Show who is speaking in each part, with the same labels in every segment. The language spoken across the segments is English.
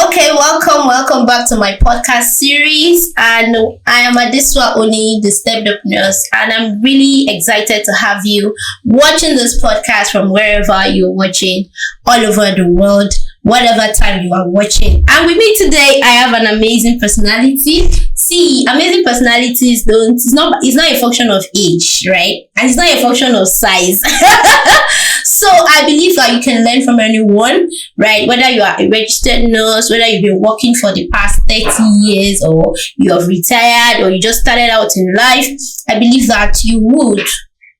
Speaker 1: Okay, welcome back to my podcast series. And I am Adesua Oni, the SteppedUp Nurse, and I'm really excited to have you watching this podcast from wherever you're watching, all over the world, whatever time you are watching. And with me today, I have an amazing personality. See, amazing personalities it's not a function of age, right? And it's not a function of size. So I believe that you can learn from anyone, right? Whether you are a registered nurse, whether you've been working for the past 30 years, or you have retired, or you just started out in life, I believe that you would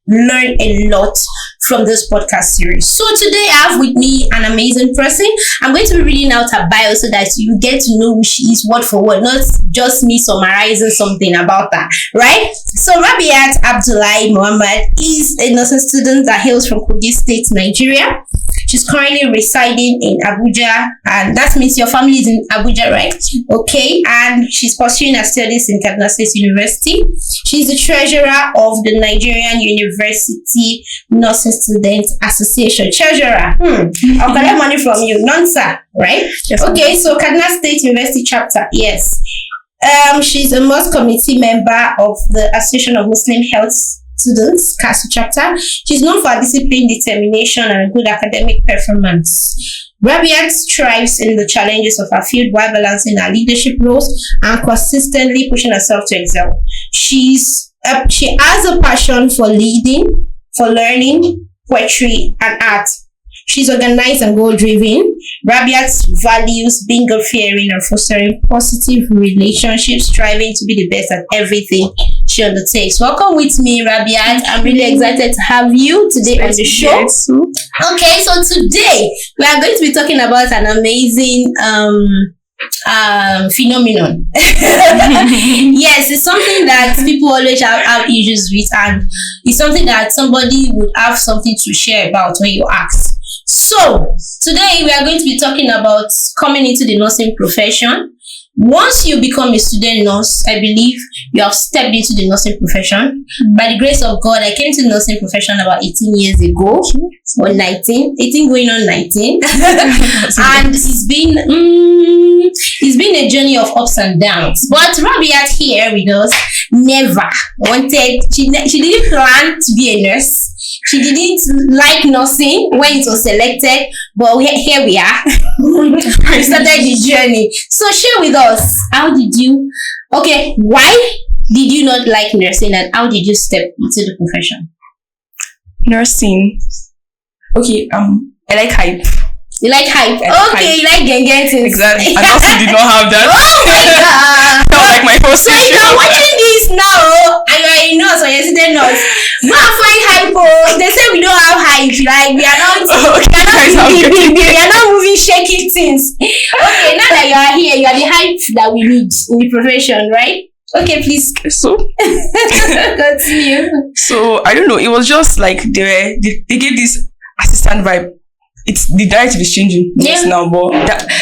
Speaker 1: learn a lot from this podcast series. So today I have with me an amazing person. I'm going to be reading out her bio so that you get to know who she is word for word, not just me summarizing something about her, right? So Rabiat Muhammed is a nursing student that hails from Kogi State, Nigeria. She's currently residing in Abuja, and that means your family is in Abuja, right? Okay, and she's pursuing her studies in Kaduna State University. She's the treasurer of the Nigerian University Nursing Student Association. Treasurer, I'll collect money from you, nonsense, right?
Speaker 2: Yes,
Speaker 1: okay, so Kaduna State University chapter, yes. She's a most committee member of the Association of Muslim Health Students, CASU chapter. She's known for her discipline, determination, and good academic performance. Rabiat thrives in the challenges of her field while balancing her leadership roles and consistently pushing herself to excel. She has a passion for leading, for learning, poetry, and art. She's organized and goal-driven. Rabiat values being God-fearing and fostering positive relationships, striving to be the best at everything she undertakes. Welcome with me, Rabiat. I'm really excited to have you today on the show. Okay, so today we are going to be talking about an amazing phenomenon. Yes, it's something that people always have issues with, and it's something that somebody would have something to share about when you ask. So today we are going to be talking about coming into the nursing profession. Once you become a student nurse, I believe you have stepped into the nursing profession. By the grace of God, I came to the nursing profession about 18 years ago, or 19, 18 going on 19. And it's been a journey of ups and downs. But Rabiat here with us never wanted, she didn't plan to be a nurse. She didn't like nursing when it was selected, but here we are. We started the journey. So share with us, why did you not like nursing, and how did you step into the profession?
Speaker 2: Nursing. Okay, I like hype.
Speaker 1: You like hype? Okay, you like gang things.
Speaker 2: Exactly. And also did not have that.
Speaker 1: Oh my God.
Speaker 2: That was like my first
Speaker 1: So if you're watching this now, and you're a nurse or you're a student nurse, go and find hype. They say we don't have hype. Like, we are not moving shaky things. Okay, now that you are here, you are the hype that we need in the profession, right? Okay, please.
Speaker 2: So
Speaker 1: continue.
Speaker 2: So I don't know. It was just like they gave this assistant vibe. It's the directive is changing now, but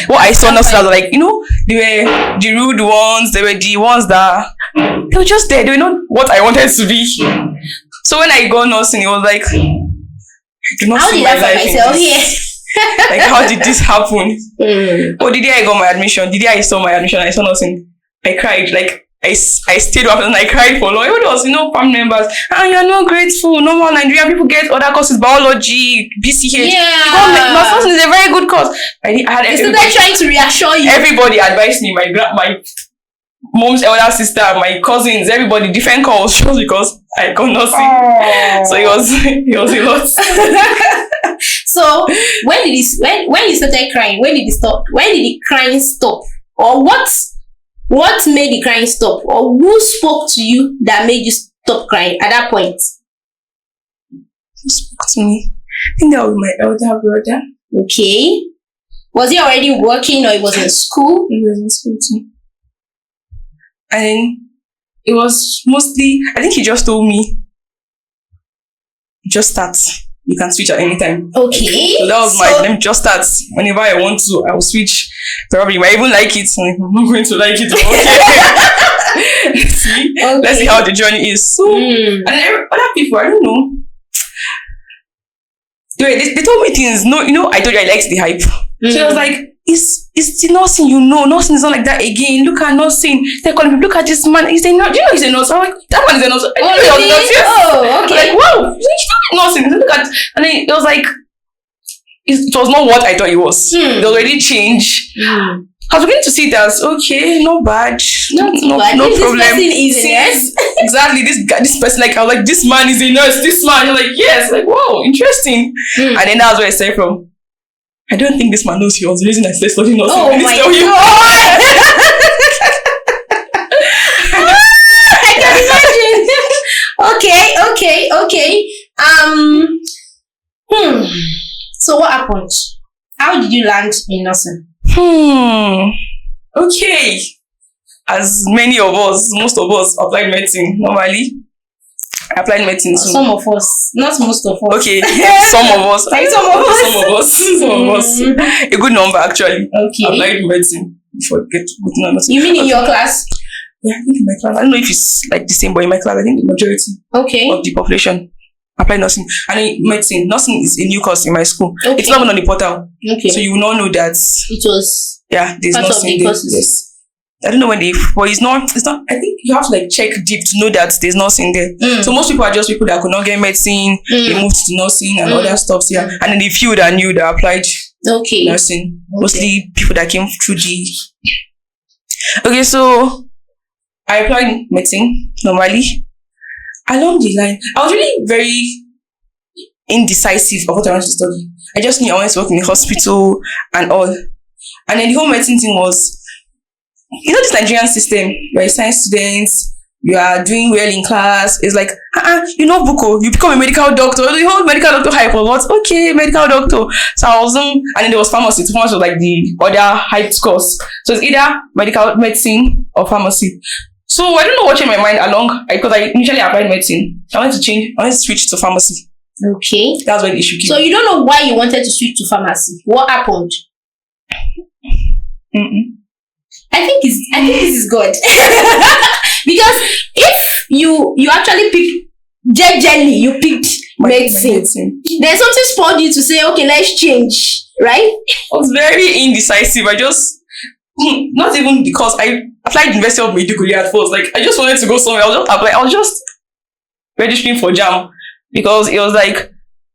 Speaker 2: what I saw nurses was like, they were the rude ones, they were the ones that they were just there, they were not what I wanted to be. So when I got nursing, it was like, I do not see my life in this. Like, how did this happen? Oh, the day I got my admission, the day I saw my admission, I saw nursing, I cried. Like, I stayed up and I cried for long. Everybody was, family members. You're not grateful. No more Nigerian people get other courses, biology, BCH.
Speaker 1: Yeah.
Speaker 2: Nursing is a very good course. I had
Speaker 1: everybody trying to reassure you.
Speaker 2: Everybody advised me. My mom's elder sister, my cousins, everybody, different calls just because I got nursing. So it was a lot.
Speaker 1: So when you started crying, when did the crying stop? Or what made the crying stop? Or who spoke to you that made you stop crying at that point?
Speaker 2: Who spoke to me? I think that was my elder brother.
Speaker 1: Okay. Was he already working, or he was in school?
Speaker 2: He was in school too. And it was mostly, I think he just told me, just start. You can switch at any time.
Speaker 1: Okay.
Speaker 2: So that was let me just start. Whenever I want to, I will switch. Probably, I even like it. I'm not going to like it. Okay. See? Okay. Let's see how the journey is. So, and other people, I don't know. They told me things. No, I told you I liked the hype. So I was like, it's the nursing, nursing is not like that again. Look at nursing. They're calling me, look at this man. He's a nurse. Do you know he's a nurse? I'm like, that man is a nurse.
Speaker 1: Oh, okay.
Speaker 2: Like, wow, he's not nursing. Look at, and then it was like, it was not what I thought it was. It already changed. I was beginning to see it as okay, not bad, no problem.
Speaker 1: This person is a nurse.
Speaker 2: Exactly, this person, like, I was like, this man is a nurse. This man, you're like, yes, like, wow, interesting. And then that was where I started from. I don't think this man knows he was the reason I started studying nursing.
Speaker 1: Oh my god! I can imagine. Okay. So what happened? How did you land in nursing?
Speaker 2: Okay. As many of us, most of us applied medicine normally. I applied medicine too.
Speaker 1: Some of us, not most of us.
Speaker 2: Okay, some of us. Some of us. A good number actually.
Speaker 1: Okay.
Speaker 2: Applied medicine before get good numbers.
Speaker 1: You mean in your class?
Speaker 2: Yeah, I think in my class. I don't know if it's like the same, but in my class, I think the majority of the population applied nursing. And in medicine, nursing is a new course in my school. Okay. It's not even on the portal. Okay. So you will not know that
Speaker 1: it was.
Speaker 2: Yeah, there's nursing there. Yes. I don't know when but it's not, I think you have to like check deep to know that there's nursing there. So most people are just people that could not get medicine, they moved to nursing and other stuff, yeah. And then the few that knew that applied nursing. Mostly people that came through the... Okay, so I applied medicine normally. Along the line, I was really very indecisive of what I wanted to study. I just knew I wanted to work in the hospital and all. And then the whole medicine thing was, you know, this Nigerian system, you're a science student, you are doing well in class, it's like, you know, Buko, you become a medical doctor, the whole medical doctor hype was what? Okay, medical doctor. So I was and then there was pharmacy. Pharmacy was like the other hyped course. So it's either medical medicine or pharmacy. So I don't know what changed my mind along, because I initially applied medicine. I wanted to switch to pharmacy.
Speaker 1: Okay.
Speaker 2: That's where the issue came.
Speaker 1: So you don't know why you wanted to switch to pharmacy. What happened? I think this is good. Because if you actually pick jejely, you picked medicine. There's something spurred you to say, okay, let's change, right?
Speaker 2: I was very indecisive. I just not even because I applied University of Maiduguri at first. Like I just wanted to go somewhere. I was just registering for JAM because it was like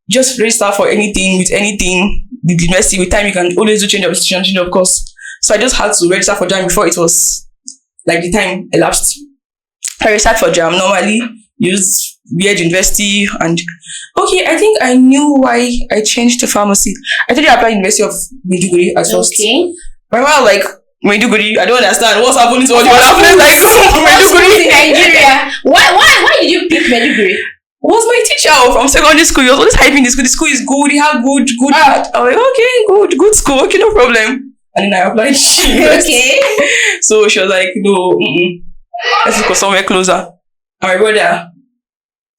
Speaker 2: just register for anything with anything. The university with time you can always do change of institution, change of course. So I just had to register for JAM before it was like the time elapsed. I registered for JAM normally, used weird university, and okay, I think I knew why I changed to pharmacy. I thought I applied University of Maiduguri at first.
Speaker 1: Okay.
Speaker 2: My mom was like, Maiduguri, I don't understand what's happening to all the other places like Maiduguri
Speaker 1: in Nigeria. Why did you pick Maiduguri?
Speaker 2: Was my teacher from secondary school. He was always hyping the school. The school is good. They have good. I was like, okay, good school. Okay, no problem. And then I applied.
Speaker 1: Okay.
Speaker 2: So she was like, no, let's go somewhere closer. And my brother,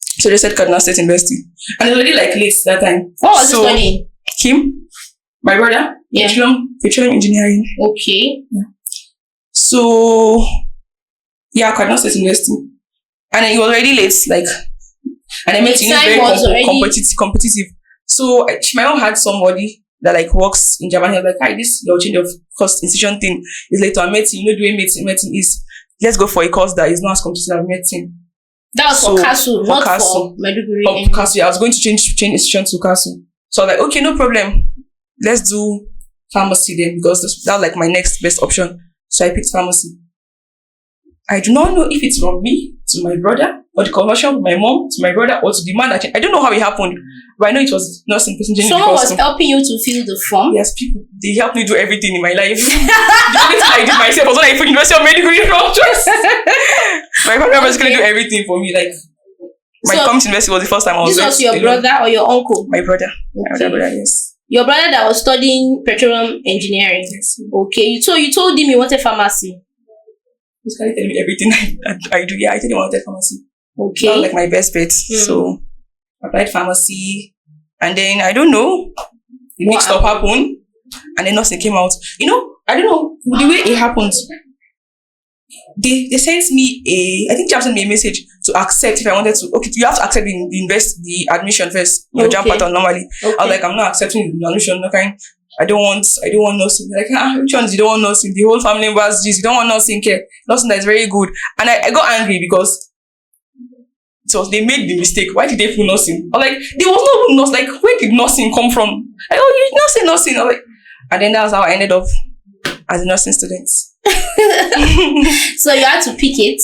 Speaker 2: so they said Kaduna State University. And it was already like late that time.
Speaker 1: What was this name?
Speaker 2: Kim, my brother, petroleum engineering.
Speaker 1: Okay.
Speaker 2: Yeah. So, yeah, Kaduna State University. And then it was already late, like, and I met very competitive. So my mom had somebody that like works in Japan. He was like, hi, this your change of course institution thing is later on medicine. You know the way medicine is. Let's go for a course that is not as competitive as medicine.
Speaker 1: That was for Kasu, not for Maiduguri.
Speaker 2: For Kasu, I was going to change institution to Kasu. So I was like, okay, no problem. Let's do pharmacy then because that was like my next best option. So I picked pharmacy. I do not know if it's from me to my brother or the conversion from my mom to my brother or to the man that changed. I don't know how it happened, but I know it was nursing person changing.
Speaker 1: Someone was helping you to fill the form?
Speaker 2: Yes, people. They helped me do everything in my life. The only thing I did myself was when I put University of Maiduguri from choice. My brother was going to do everything for me. Like, my coming to university was the first time I was
Speaker 1: there. This was your brother or your uncle?
Speaker 2: My brother. Okay. My brother, yes.
Speaker 1: Your brother that was studying petroleum engineering?
Speaker 2: Yes.
Speaker 1: Okay. So you told him you wanted pharmacy?
Speaker 2: He's kind of telling me everything I do. Yeah, I told him I wanted pharmacy.
Speaker 1: Okay.
Speaker 2: That was like my best bet. So I applied pharmacy. And then, I don't know, the mixed up happened. And then nothing came out. You know, I don't know, the way it happened. They sent me I think they sent me a message to accept if I wanted to. Okay, you have to accept the admission first. Your jam pattern normally. Okay. I was like, I'm not accepting the admission. Okay. I don't want nursing. Like, which ones you don't want nursing? The whole family members this, you don't want nursing care. Nursing that is very good. And I got angry because they made the mistake. Why did they put nursing? Or like, there was no nurse. Like, where did nursing come from? Like, oh, you nursing. Or like, and then that's how I ended up as a nursing student.
Speaker 1: So you had to pick it,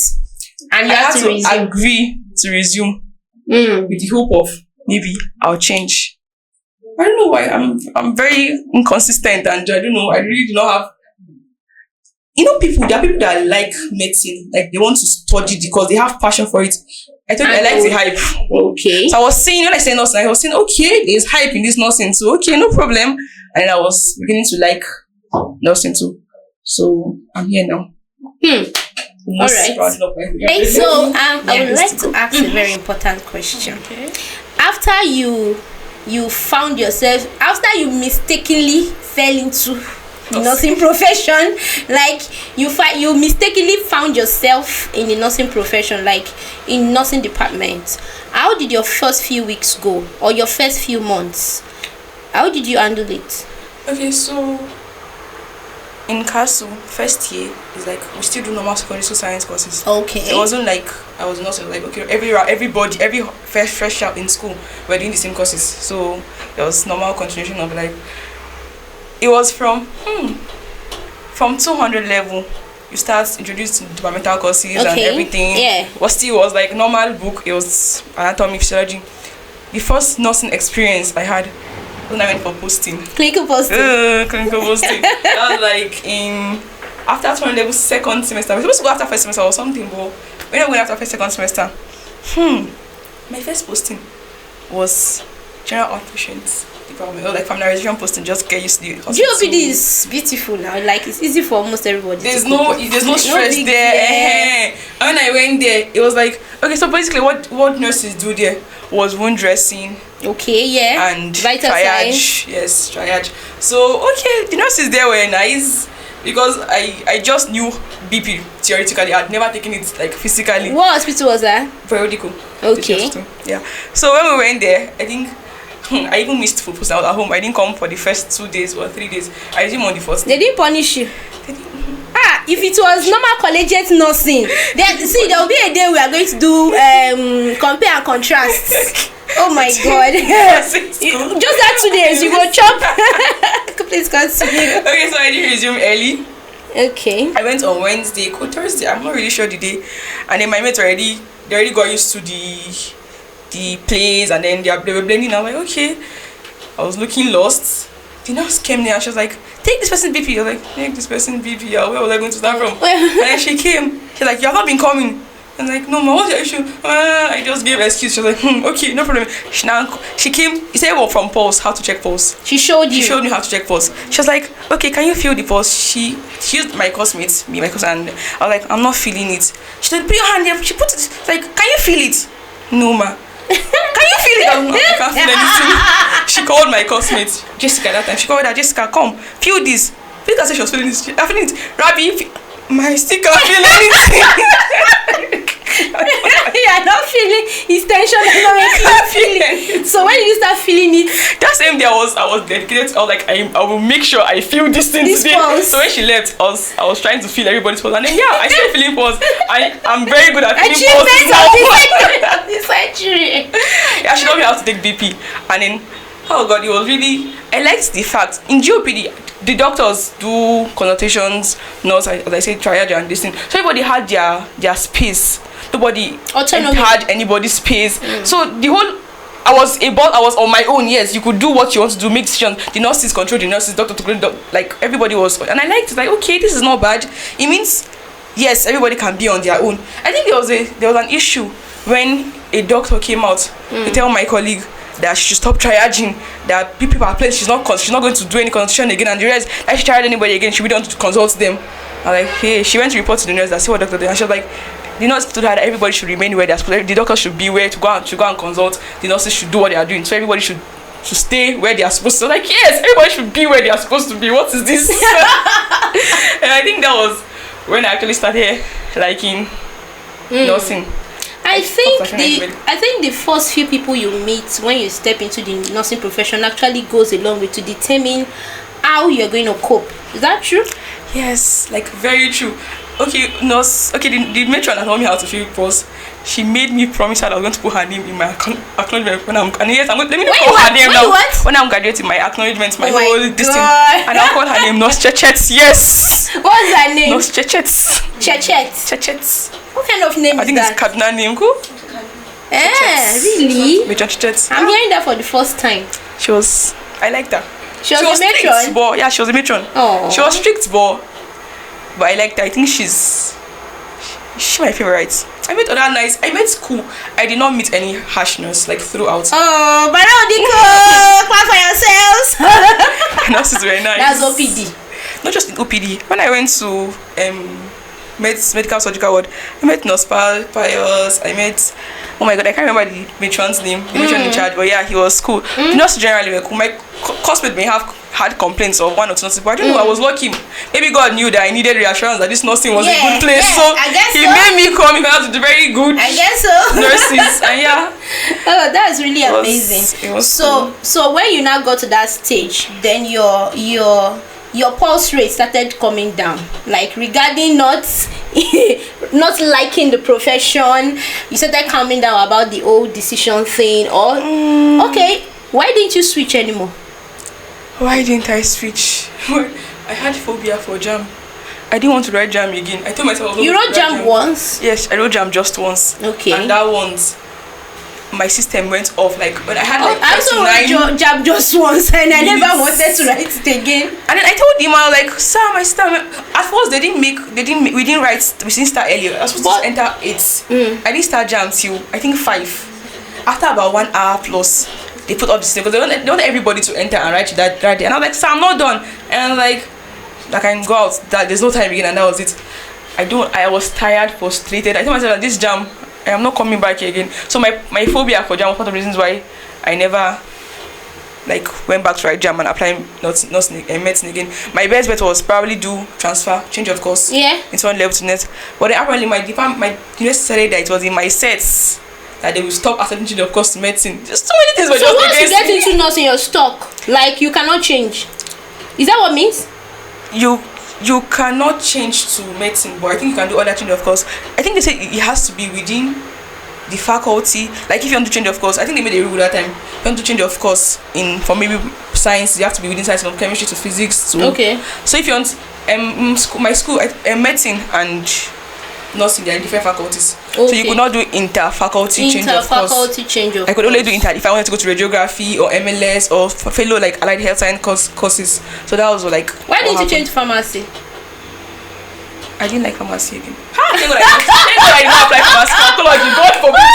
Speaker 1: and you had to
Speaker 2: agree to resume with the hope of maybe I'll change. I don't know why. I'm very inconsistent, and I don't know. I really do not have. There are people that like medicine, like they want to study it because they have passion for it. I told you I like the hype.
Speaker 1: Okay.
Speaker 2: So I was saying, when I say nursing, I was saying, okay, there's hype in this nursing, so okay, no problem. And I was beginning to like nursing too. So I'm here now.
Speaker 1: All right. Okay, so I would like to ask a very important question. Okay. After you found yourself, after you mistakenly fell into the nursing profession, like you mistakenly found yourself in the nursing profession, like in nursing department, how did your first few weeks go, or your first few months? How did you handle it?
Speaker 2: Okay, so in Castle, first year is like we still do normal secondary school science courses.
Speaker 1: Okay.
Speaker 2: So it wasn't like I was not like, okay, every fresh out in school we're doing the same courses. So it was normal continuation of like, it was from 200 level you start introduced to departmental courses and everything.
Speaker 1: Yeah.
Speaker 2: But still, it was like normal book. It was anatomy, physiology. The first nursing experience I had when I went for posting.
Speaker 1: Clinical posting.
Speaker 2: That was like after 200 level second semester. We were supposed to go after first semester or something, but when I went after first second semester, my first posting was general outpatient department, or like familiarization posting, just get used to the hospital.
Speaker 1: GOPD is beautiful now. Like, it's easy for almost everybody.
Speaker 2: There's no stress there. And when I went there, it was like, okay, so basically what nurses do there was wound dressing.
Speaker 1: Okay, yeah.
Speaker 2: And
Speaker 1: vital
Speaker 2: triage.
Speaker 1: signs.
Speaker 2: Yes, triage. So okay, the nurses there were nice because I just knew BP theoretically. I'd never taken it like physically.
Speaker 1: What hospital was that?
Speaker 2: Periodical.
Speaker 1: Okay.
Speaker 2: Yeah. So when we went there, I think I even missed food because I was at home. I didn't come for the first 2 days or 3 days. I resumed on the first day.
Speaker 1: They didn't punish you. If it was normal collegiate nursing, there will be a day we are going to do compare and contrast. Oh my God. Just that 2 days you go chop. Please continue.
Speaker 2: Okay, so I didn't resume early.
Speaker 1: Okay.
Speaker 2: I went on Wednesday, Thursday, I'm not really sure the day. And then my mates already got used to the plays, and then they were blending. I'm like, okay. I was looking lost. The nurse came there and she was like, take this person BP. I was like, take this person BP. Where was I going to start from? And then she came. She's like, you have not been coming. I'm like, no, ma, what's your issue? I just gave an excuse. She was like, okay, no problem. She came. He said, well, from pulse, how to check pulse.
Speaker 1: She showed
Speaker 2: me how to check pulse. She was like, okay, can you feel the pulse? She used my classmates, my cousin, and I was like, I'm not feeling it. She said, put your hand there. She put it, like, can you feel it? No, ma. Can you feel it? I can't feel anything. She called my classmate, Jessica, that time. She called her, Jessica, come, feel this. Feel that she was feeling this. I'm feeling it. Rabi, my sticker, feel anything.
Speaker 1: You are not feeling his tension is not making you feel it. So when you start feeling it,
Speaker 2: that same day I was dedicated. I was like, I will make sure I feel this thing today.
Speaker 1: Pulse.
Speaker 2: So when she left, I was trying to feel everybody's pulse, and then I still feeling pulse. I'm very good at feeling pulse now.
Speaker 1: The surgery.
Speaker 2: Yeah, she taught me how to take BP, and then oh God, it was really. I liked the fact in GOPD. The doctors do consultations, nurse, as I said, triage and this thing. So everybody had their space. Nobody had anybody's space. So the whole, I was on my own. Yes, you could do what you want to do, make decisions. The nurses control the nurses, doctor to control, like everybody was. And I liked it. Like, okay, this is not bad. It means yes, everybody can be on their own. I think there was an issue when a doctor came out to tell my colleague that she should stop triaging, that people are playing, she's not going to do any consultation again, and the rest, if she tried anybody again, she wouldn't consult them. I'm like, hey, she went to report to the nurse that see what doctor did, and she was like, the nurse told her that everybody should remain where they're supposed to, the doctor should be where to go and consult, the nurses should do what they are doing, so everybody should stay where they are supposed to. Like, yes, everybody should be where they are supposed to be. What is this? And I think that was when I actually started liking nursing.
Speaker 1: I think the first few people you meet when you step into the nursing profession actually goes a long way to determine how you're going to cope. Is that true?
Speaker 2: Yes, like very true. Okay, nurse. Okay, the matron that taught me how to fill pause. She made me promise her that I was going to put her name in my acknowledgement when I'm. And yes, I'm going. Let me call her name now. When I'm graduating, my acknowledgement, my whole this thing, and I'll call her name Nurse Chechet. Yes.
Speaker 1: What's her name?
Speaker 2: Nurse Chechet.
Speaker 1: Chechet. What kind of name is that?
Speaker 2: I think it's Cardinal name. Cool.
Speaker 1: Really?
Speaker 2: Major Chechet.
Speaker 1: I'm hearing that for the first time.
Speaker 2: She was. I liked her.
Speaker 1: She was a matron.
Speaker 2: Strict, but yeah, she was a matron.
Speaker 1: Oh.
Speaker 2: She was strict, but I liked her. I think she's my favorite. I met other nice. I met school. I did not meet any harshness like throughout.
Speaker 1: Oh, Barodiko, clap for yourselves.
Speaker 2: Nurses were nice.
Speaker 1: That's OPD.
Speaker 2: Not just in OPD. When I went to medical surgical ward, I met Nurse Pius. I met. Oh my god, I can't remember the matron's name. The matron in charge, but yeah, he was cool. The nurse generally were cool. My classmate may have had complaints of one or two nurses, but I don't know. I was lucky. Maybe God knew that I needed reassurance that this nursing was a good place, so he made me come because to the very good.
Speaker 1: I guess so.
Speaker 2: Nurses, and yeah.
Speaker 1: Oh, that's really amazing.
Speaker 2: It was
Speaker 1: so
Speaker 2: cool.
Speaker 1: So when you now got to that stage, then your pulse rate started coming down, like regarding not liking the profession. You started calming down about the old decision thing, or okay, why didn't you switch anymore?
Speaker 2: Why didn't I switch? I had phobia for jam. I didn't want to write jam again. I told myself
Speaker 1: you wrote jam once.
Speaker 2: Yes, I wrote jam just once.
Speaker 1: Okay.
Speaker 2: And that once my system went off, like when I had like
Speaker 1: I also wrote jam just once and I never wanted to write it again. And
Speaker 2: then I told him, I was like, sir, my system. At first we didn't start earlier. I was supposed to enter 8. I didn't start jam till I think 5. After about 1 hour plus, they put up the system because they want everybody to enter and write that right there. And I was like, sir, I'm not done. And I'm like I can go out. That there's no time again, and that was it. I was tired, frustrated. I told myself that this jam, I am not coming back here again. So my phobia for jam was one of the reasons why I never went back to write jam and apply medicine again. My best bet was probably do transfer, change of course. Yeah. Into one level to net. But then apparently my university said that it was in my sets that they will stop accepting change of course to medicine. Just so many things were just against me.
Speaker 1: So once you get into nursing, your stock, like you cannot change. Is that what it means?
Speaker 2: You cannot change to medicine, but I think you can do other change of course. I think they say it has to be within the faculty. Like if you want to change of course, I think they made a rule that time. If you want to change of course for maybe science, you have to be within science, from chemistry to physics to.
Speaker 1: Okay.
Speaker 2: So if you want my school medicine and nursing, they are in different faculties. Okay. So you could not do inter-faculty change of course. I could only do inter if I wanted to go to radiography or MLS or fellow like allied health science courses. So that was like.
Speaker 1: Why didn't you change to pharmacy?
Speaker 2: I didn't like pharmacy again. I didn't apply pharmacy. God forbid.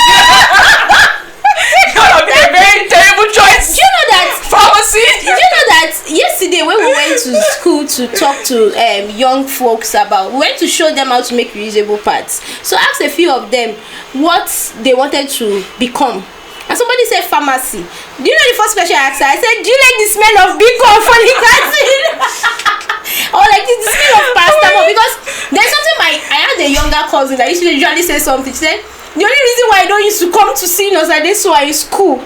Speaker 2: That would be a very terrible choice.
Speaker 1: Do you know that
Speaker 2: pharmacy?
Speaker 1: Did you know that yesterday when we went to school to talk to young folks we went to show them how to make reusable pads. So I asked a few of them what they wanted to become. And somebody said pharmacy. Do you know the first question I asked her? I said, do you like the smell of Bicon folic acid? Or like the smell of paracetamol? Because there's something I had a younger cousin that used to usually say something. She said, the only reason why I don't used to come to see us at Adesua in school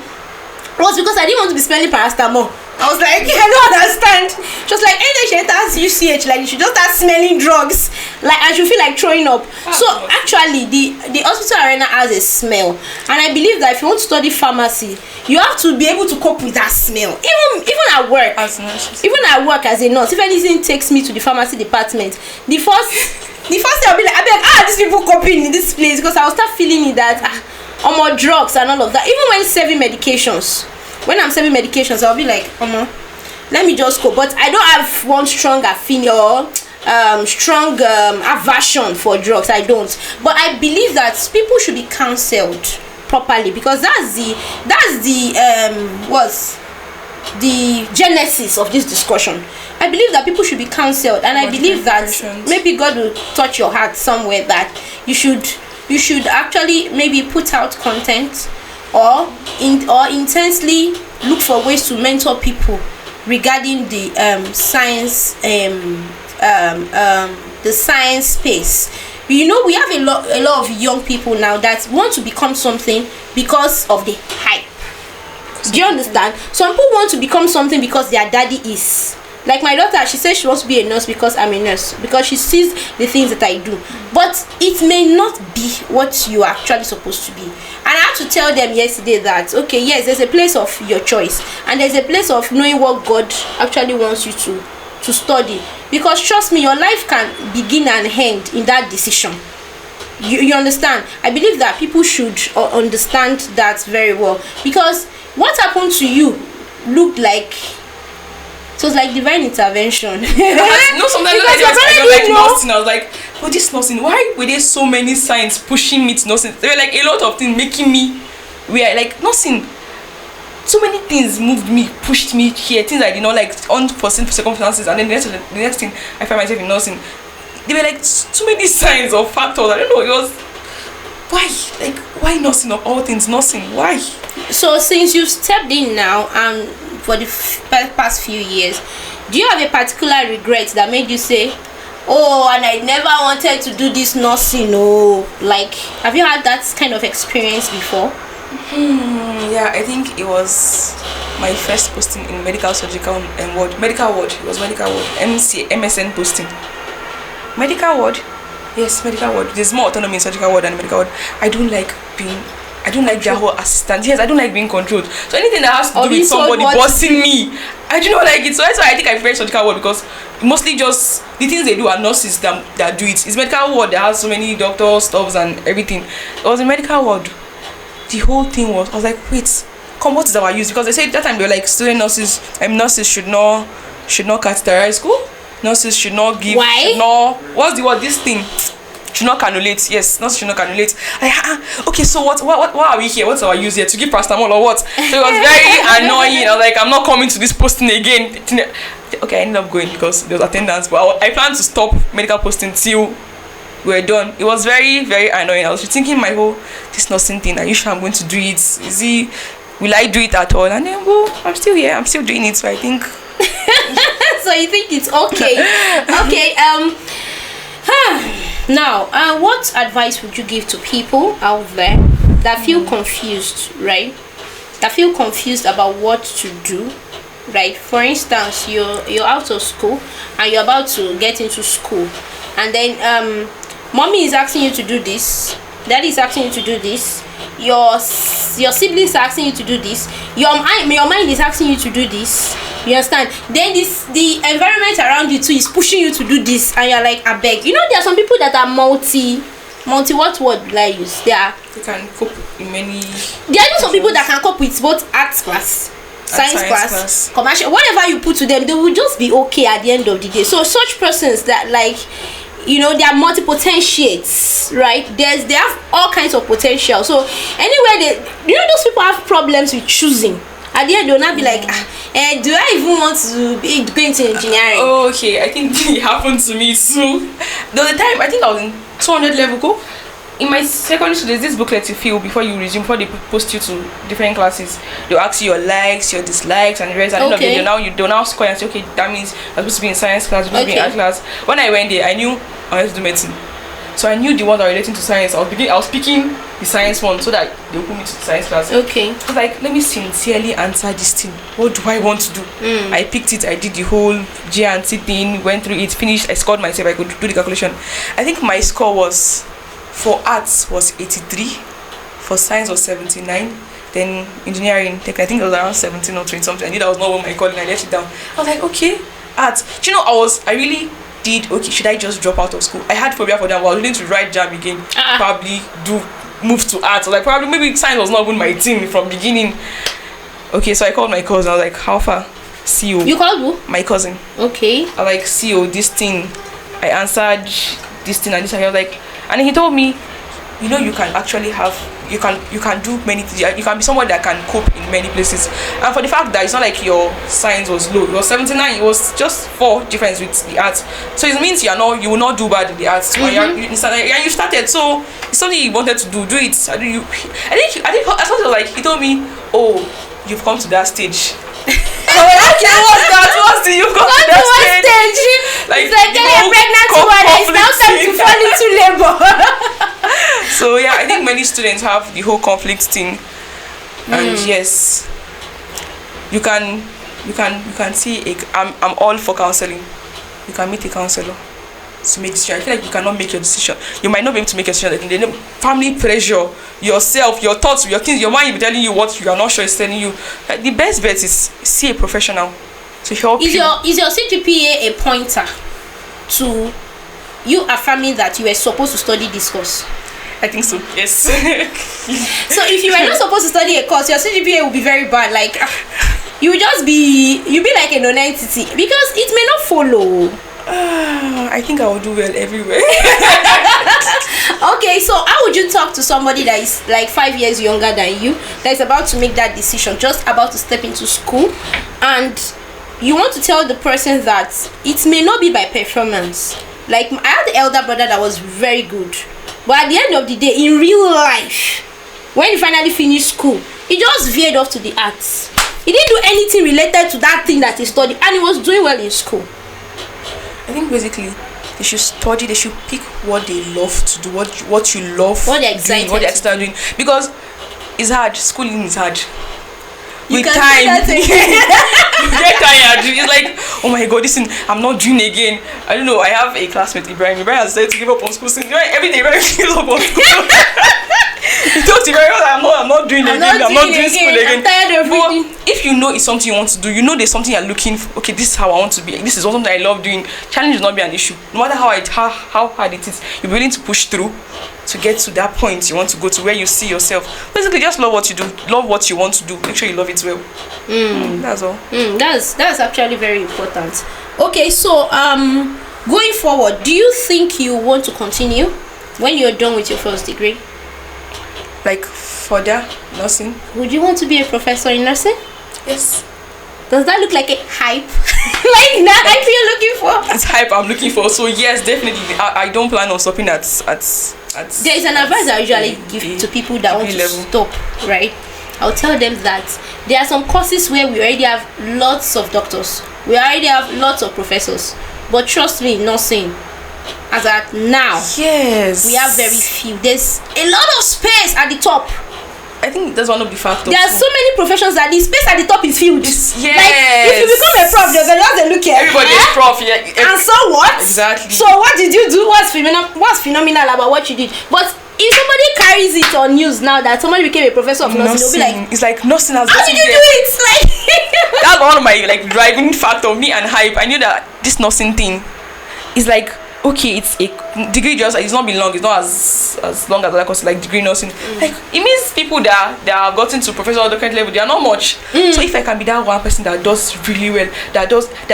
Speaker 1: was because I didn't want to be smelling paracetamol. I was like, I don't understand. She was like, anytime she enters UCH, like you should just start smelling drugs, like I should feel like throwing up. So actually, the hospital arena has a smell, and I believe that if you want to study pharmacy, you have to be able to cope with that smell. Even at work, as a nurse, if anything takes me to the pharmacy department, the first thing I'll be like, these people copying in this place, because I'll start feeling it that more drugs and all of that. Even when I'm serving medications, I'll be like, let me just go. But I don't have one strong affinity or strong aversion for drugs. I don't. But I believe that people should be counseled properly, because that's the genesis of this discussion. I believe that people should be counseled, and I believe that maybe God will touch your heart somewhere that you should actually maybe put out content or intensely look for ways to mentor people regarding the science the science space. You know, we have a lot of young people now that want to become something because of the hype. Do you understand? Some people want to become something because their daddy is.
Speaker 3: Like my daughter, she says she wants to be a nurse because I'm a nurse, because she sees the things that I do. But it may not be what you are actually supposed to be. And I had to tell them yesterday that, okay, yes, there's a place of your choice, and there's a place of knowing what God actually wants you to study. Because trust me, your life can begin and end in that decision. You understand? I believe that people should understand that very well, because what happened to you looked like, it was like divine intervention.
Speaker 2: No, sometimes I don't like nursing. I was like, oh, this nursing, why were there so many signs pushing me to nursing? There were like a lot of things making me where, like, nursing, so many things moved me, pushed me here, things I did not like, unforeseen circumstances, and then the next thing I find myself in nursing. There were like too many signs or factors. I don't know, it was, why nursing of all things, nursing, why?
Speaker 3: So since you've stepped in now, and for the past few years, do you have a particular regret that made you say, oh, and I never wanted to do this nursing? Oh, like, have you had that kind of experience before?
Speaker 2: Yeah, I think it was my first posting in medical surgical ward. Medical ward. It was medical ward. MSN posting. Medical ward. Yes, medical ward. There's more autonomy in surgical ward than medical ward. I don't like their whole assistant. Yes, I don't like being controlled. So anything that has to do with somebody bossing me, I do not like it. So that's why I think I prefer surgical ward, because mostly just the things they do are nurses that do it. It's medical ward that has so many doctors, stuffs, and everything. It was a medical ward. The whole thing was, I was like, wait, come, what is our use? Because they said that time they were like, student nurses, nurses should not catheterize school. Nurses should not give.
Speaker 3: Why?
Speaker 2: Should not, what's the word? This thing. Should not cannulate. Yes, nurses should not cannulate. Okay, so what are we here? What's our use here? To give paracetamol or what? So it was very annoying. I was like, I'm not coming to this posting again. Okay, I ended up going because there was attendance, but I planned to stop medical posting till we were done. It was very, very annoying. I was thinking this nursing thing, are you sure I'm going to do it? Will I do it at all? And then, I'm still here. I'm still doing it. So I think.
Speaker 3: So you think it's okay? Okay. Now, what advice would you give to people out there that feel confused, right? That feel confused about what to do, right? For instance, you're out of school and you're about to get into school, and then mommy is asking you to do this, daddy is asking you to do this, your siblings are asking you to do this, your mind is asking you to do this. You understand? Then the environment around you too is pushing you to do this, and you're like, I beg. You know, there are some people that are multi what word will I use? They
Speaker 2: can cope in many.
Speaker 3: There are some people that can cope with both arts class, science class, commercial, whatever you put to them, they will just be okay at the end of the day. So such persons that, like, you know, they are multi-potentiates, right? They have all kinds of potential. So anyway, those people have problems with choosing. At the end, they'll not be like, do I even want to be going to engineering?
Speaker 2: Okay, I think it happened to me too. The other time, I think I was in 200 level go. In my secondary school, there's this booklet you fill before you resume, before they post you to different classes. They'll ask you your likes, your dislikes, and the rest. And okay. They'll now score and say, okay, that means I'm supposed to be in science class, you're supposed to be in art class. When I went there, I knew I wanted to do medicine. So I knew the ones that were relating to science. I was picking the science one so that they would put me to the science class.
Speaker 3: Okay.
Speaker 2: I was like, let me sincerely answer this thing. What do I want to do? I picked it. I did the whole G&T thing, went through it, finished. I scored myself. I could do the calculation. I think my score was, for arts was 83, for science was 79. Then engineering, I think it was around 17 or 20 something. I knew that was not what my calling. I let it down. I was like, okay, arts. Do you know, I really did, okay, should I just drop out of school? I had phobia for that. I was willing to write jam again. Probably move to art. Like, probably maybe science was not even my thing from beginning. Okay, so I called my cousin. I was like, how far? CO.
Speaker 3: You called who?
Speaker 2: My cousin.
Speaker 3: Okay.
Speaker 2: I was like, CO, this thing. I answered this thing and this, and he was like, and he told me, you know, you can actually you can do many things. You can be someone that can cope in many places. And for the fact that it's not like your science was low, it was 79, it was just 4 difference with the arts. So it means you will not do bad in the arts. You started, so it's something you wanted to do it. I think I thought it was like, he told me, oh, you've come to that stage. I'm like, okay, what's that? What's the you've come to that stage?
Speaker 3: Like, it's like getting a pregnant woman, it's now time to fall into labor.
Speaker 2: So yeah, I think many students have the whole conflict thing. And yes, you can you can see I'm all for counseling. You can meet a counselor to make decision. I feel like you cannot make your decision. You might not be able to make a decision. Like the family pressure, yourself, your thoughts, your things, your mind will be telling you what you are not sure is telling you. Like the best bet is see a professional to help you.
Speaker 3: Is your CGPA a pointer to you affirming that you were supposed to study this course?
Speaker 2: I think so, yes.
Speaker 3: So if you were not supposed to study a course, your CGPA will be very bad. Like you'll be like a non-entity because it may not follow.
Speaker 2: I think I will do well everywhere.
Speaker 3: Okay, so how would you talk to somebody that is like 5 years younger than you, that is about to make that decision, just about to step into school, and you want to tell the person that it may not be by performance? Like I had an elder brother that was very good, but at the end of the day, in real life, when he finally finished school, he just veered off to the arts. He didn't do anything related to that thing that he studied, and he was doing well in school.
Speaker 2: I think basically they should study, they should pick what they love to do, what you love,
Speaker 3: what they're excited
Speaker 2: doing, what they're excited doing. Because it's hard, schooling is hard.
Speaker 3: You
Speaker 2: With
Speaker 3: can
Speaker 2: time, you get tired. It's like, oh my god, this thing I'm not doing again. I don't know. I have a classmate, Ibrahim. Ibrahim has said to give up on school since every day. Ibrahim gives up on school. He told Ibrahim, I'm not doing school again.
Speaker 3: I'm tired of reading.
Speaker 2: But if you know it's something you want to do, you know there's something you're looking for. Okay, this is how I want to be. This is something I love doing. Challenge will not be an issue. No matter how hard it is, you're willing to push through to get to that point you want to go to, where you see yourself. Basically, just love what you do, love what you want to do. Make sure you love it well. That's all.
Speaker 3: That's actually very important. Okay, so going forward, do you think you want to continue when you're done with your first degree?
Speaker 2: Like further nursing?
Speaker 3: Would you want to be a professor in nursing?
Speaker 2: Yes.
Speaker 3: Does that look like a hype? Like that hype you're looking for?
Speaker 2: It's hype I'm looking for. So yes, definitely. I don't plan on stopping at.
Speaker 3: There is an advice I usually give to people that want to stop, right? I'll tell them that there are some courses where we already have lots of doctors. We already have lots of professors. But trust me, nursing, as at now,
Speaker 2: yes,
Speaker 3: we have very few. There's a lot of space at the top.
Speaker 2: I think that's one of the factors.
Speaker 3: There are so many professions that the space at the top is filled.
Speaker 2: Yes.
Speaker 3: Like if you become a prof, they're just look at
Speaker 2: everybody is prof. Yeah.
Speaker 3: And so what?
Speaker 2: Exactly.
Speaker 3: So what did you do? What's phenomenal about what you did? But if somebody carries it on news now that somebody became a professor of nursing, they'll be like,
Speaker 2: it's like nursing has.
Speaker 3: How did you do it? Like
Speaker 2: that's one of my like driving factor. Me and hype. I knew that this nursing thing is like, okay, it's a degree, just it's not been long, it's not as long as other courses like degree nursing. Like it means people that have gotten to professional doctorate level, they are not much. So if I can be that one person that does really well, that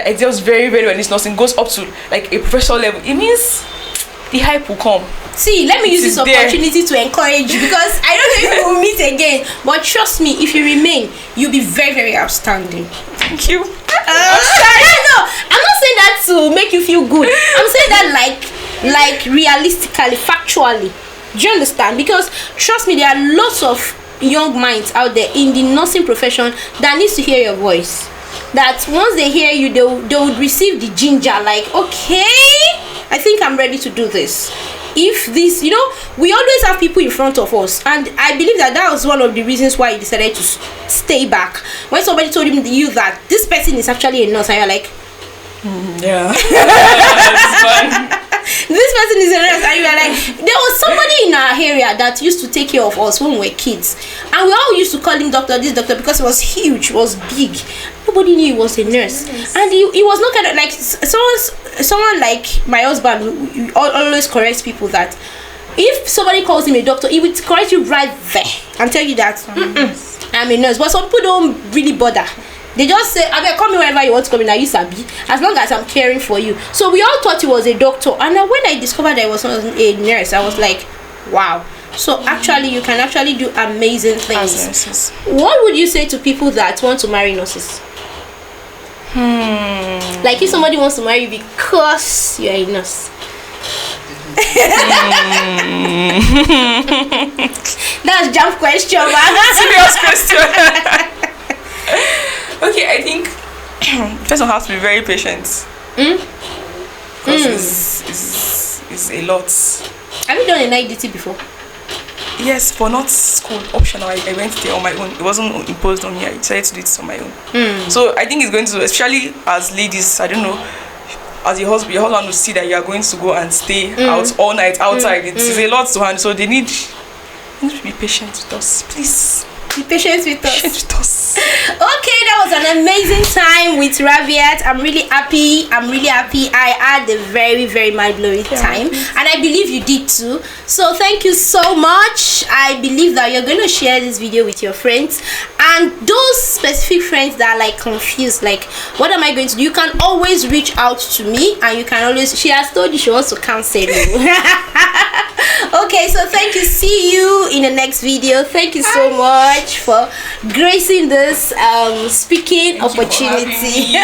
Speaker 2: excels very, very well in this nursing, goes up to like a professional level, it means the hype will come.
Speaker 3: See, let me use this opportunity to encourage you, because I don't know if we will meet again, but trust me, if you remain, you'll be very, very outstanding.
Speaker 2: Thank you.
Speaker 3: No, I'm not saying that to make you feel good. I'm saying that like realistically, factually. Do you understand? Because trust me, there are lots of young minds out there in the nursing profession that needs to hear your voice. That once they hear you, they would receive the ginger, like, okay, I think I'm ready to do this. If this, we always have people in front of us, and I believe that was one of the reasons why he decided to stay back. When somebody told you that this person is actually a nurse, and you're like,
Speaker 2: yeah,
Speaker 3: it's fun. This person is a nurse, and you're like, there was somebody in our area that used to take care of us when we were kids, and we all used to call him this doctor, because he was huge, was big. Nobody knew he was a nurse, and he was not kind of like someone like my husband who always corrects people that if somebody calls him a doctor, he would correct you right there and tell you that I'm a nurse. But some people don't really bother. They just say, I mean, call me whenever you want to come in, I use Sabi, as long as I'm caring for you. So we all thought he was a doctor, and then when I discovered that he was a nurse, I was like, wow. So actually, you can actually do amazing things. What would you say to people that want to marry nurses? Like if somebody wants to marry you because you're a nurse. That's jump question, man.
Speaker 2: Serious question. Okay, I think first one has to be very patient. Because it's a lot.
Speaker 3: Have you done a night duty before?
Speaker 2: yes, for not school optional, I went there on my own. It wasn't imposed on me. I decided to do it on my own. So I think it's going to, especially as ladies, I don't know, as your husband will see that you are going to go and stay out all night outside. It's a lot to handle. So they need to be patient with us, please.
Speaker 3: Be patient with us.
Speaker 2: Patient with us.
Speaker 3: Okay, that was an amazing time with Rabiat. I'm really happy. I had a very, very mind-blowing time, and I believe you did too. So thank you so much. I believe that you're going to share this video with your friends, and those specific friends that are like confused, like what am I going to do? You can always reach out to me, and you can always, she has told you she wants to counsel you. Okay, so thank you. See you in the next video. Thank you so much for gracing this speaking opportunity.